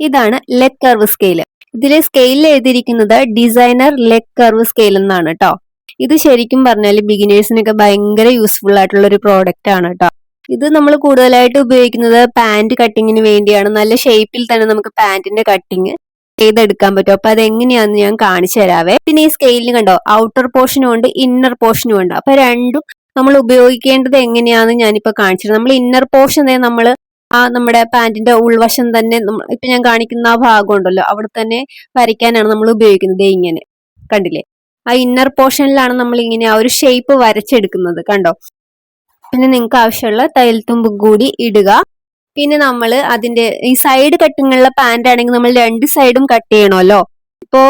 ഇതാണ് leg curve scale. ഇതിലെ സ്കെയിലിൽ എഴുതിയിരിക്കുന്നത് ഡിസൈനർ ലെഗ് കർവ് സ്കെയിൽ എന്നാണ് കേട്ടോ. ഇത് ശരിക്കും പറഞ്ഞാൽ ബിഗിനേഴ്സിനൊക്കെ ഭയങ്കര യൂസ്ഫുൾ ആയിട്ടുള്ള ഒരു പ്രോഡക്റ്റ് ആണ് കേട്ടോ. ഇത് നമ്മൾ കൂടുതലായിട്ട് ഉപയോഗിക്കുന്നത് പാന്റ് കട്ടിങ്ങിന് വേണ്ടിയാണ്. നല്ല ഷേപ്പിൽ തന്നെ നമുക്ക് പാന്റിന്റെ കട്ടിങ് ചെയ്തെടുക്കാൻ പറ്റും. അപ്പൊ അതെങ്ങനെയാന്ന് ഞാൻ കാണിച്ചു തരാവേ. പിന്നെ ഈ സ്കെയിലിന് കണ്ടോ, ഔട്ടർ പോർഷനും ഉണ്ട് ഇന്നർ പോർഷനും ഉണ്ട്. അപ്പൊ രണ്ടും നമ്മൾ ഉപയോഗിക്കേണ്ടത് എങ്ങനെയാന്ന് ഞാനിപ്പോ കാണിച്ചത്. നമ്മൾ ഇന്നർ പോർഷൻ നമ്മൾ നമ്മുടെ പാന്റിന്റെ ഉൾവശം തന്നെ ഇപ്പൊ ഞാൻ കാണിക്കുന്ന ആ ഭാഗം ഉണ്ടല്ലോ, അവിടെ തന്നെ വരയ്ക്കാനാണ് നമ്മൾ ഉപയോഗിക്കുന്നത്. ഇങ്ങനെ കണ്ടില്ലേ, ആ ഇന്നർ പോർഷനിലാണ് നമ്മൾ ഇങ്ങനെ ആ ഒരു ഷേപ്പ് വരച്ചെടുക്കുന്നത്. കണ്ടോ. പിന്നെ നിങ്ങൾക്ക് ആവശ്യമുള്ള തയ്യൽത്തുമ്പും കൂടി ഇടുക. പിന്നെ നമ്മൾ അതിന്റെ ഈ സൈഡ് കട്ടിങ്ങുള്ള പാന്റ് ആണെങ്കിൽ നമ്മൾ രണ്ട് സൈഡും കട്ട് ചെയ്യണമല്ലോ. ഇപ്പോ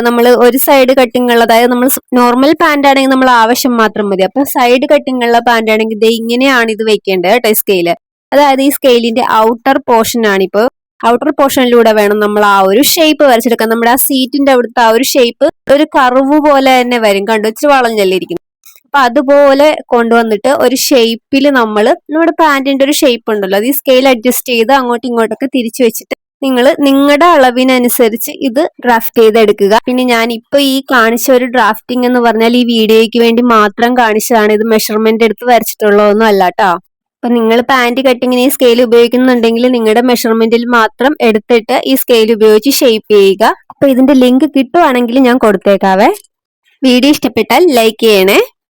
നമ്മൾ ഒരു സൈഡ് കട്ടിങ് ഉള്ള, അതായത് നമ്മൾ നോർമൽ പാന്റ് ആണെങ്കിൽ നമ്മൾ ആവശ്യം മാത്രം മതി. അപ്പൊ സൈഡ് കട്ടിങ് ഉള്ള പാന്റ് ആണെങ്കിൽ ഇത് ഇങ്ങനെയാണ് ഇത് വെക്കേണ്ടത് കേട്ടോ, സ്കെയില്. അതായത് ഈ സ്കെയിലിന്റെ ഔട്ടർ പോർഷൻ ആണ്. ഇപ്പൊ ഔട്ടർ പോർഷനിലൂടെ വേണം നമ്മൾ ആ ഒരു ഷേപ്പ് വരച്ചെടുക്കാൻ. നമ്മുടെ ആ സീറ്റിന്റെ അവിടുത്തെ ആ ഒരു ഷേപ്പ് ഒരു കർവ് പോലെ തന്നെ വരും. കണ്ടു, ഇച്ചിരി വളഞ്ഞല്ലേ ഇരിക്കുന്നത്. അപ്പൊ അതുപോലെ കൊണ്ടുവന്നിട്ട് ഒരു ഷേപ്പിൽ നമ്മുടെ പാന്റിന്റെ ഒരു ഷേപ്പ് ഉണ്ടല്ലോ, അത് ഈ സ്കെയിൽ അഡ്ജസ്റ്റ് ചെയ്ത് അങ്ങോട്ടും ഇങ്ങോട്ടൊക്കെ തിരിച്ചു വെച്ചിട്ട് നിങ്ങൾ നിങ്ങളുടെ അളവിനനുസരിച്ച് ഇത് ഡ്രാഫ്റ്റ് ചെയ്തെടുക്കുക. പിന്നെ ഞാൻ ഇപ്പൊ ഈ കാണിച്ച ഒരു ഡ്രാഫ്റ്റിംഗ് എന്ന് പറഞ്ഞാൽ ഈ വീഡിയോയ്ക്ക് വേണ്ടി മാത്രം കാണിച്ചതാണ്. ഇത് മെഷർമെന്റ് എടുത്ത് വരച്ചിട്ടുള്ളതൊന്നും അല്ല കേട്ടോ. അപ്പൊ നിങ്ങൾ പാന്റ് കട്ടിങ്ങിന് ഈ സ്കെയിൽ ഉപയോഗിക്കുന്നുണ്ടെങ്കിൽ നിങ്ങളുടെ മെഷർമെന്റിൽ മാത്രം എടുത്തിട്ട് ഈ സ്കെയിൽ ഉപയോഗിച്ച് ഷേപ്പ് ചെയ്യുക. അപ്പൊ ഇതിന്റെ ലിങ്ക് കിട്ടുവാണെങ്കിൽ ഞാൻ കൊടുത്തേക്കാവേ. വീഡിയോ ഇഷ്ടപ്പെട്ടാൽ ലൈക്ക് ചെയ്യണേ.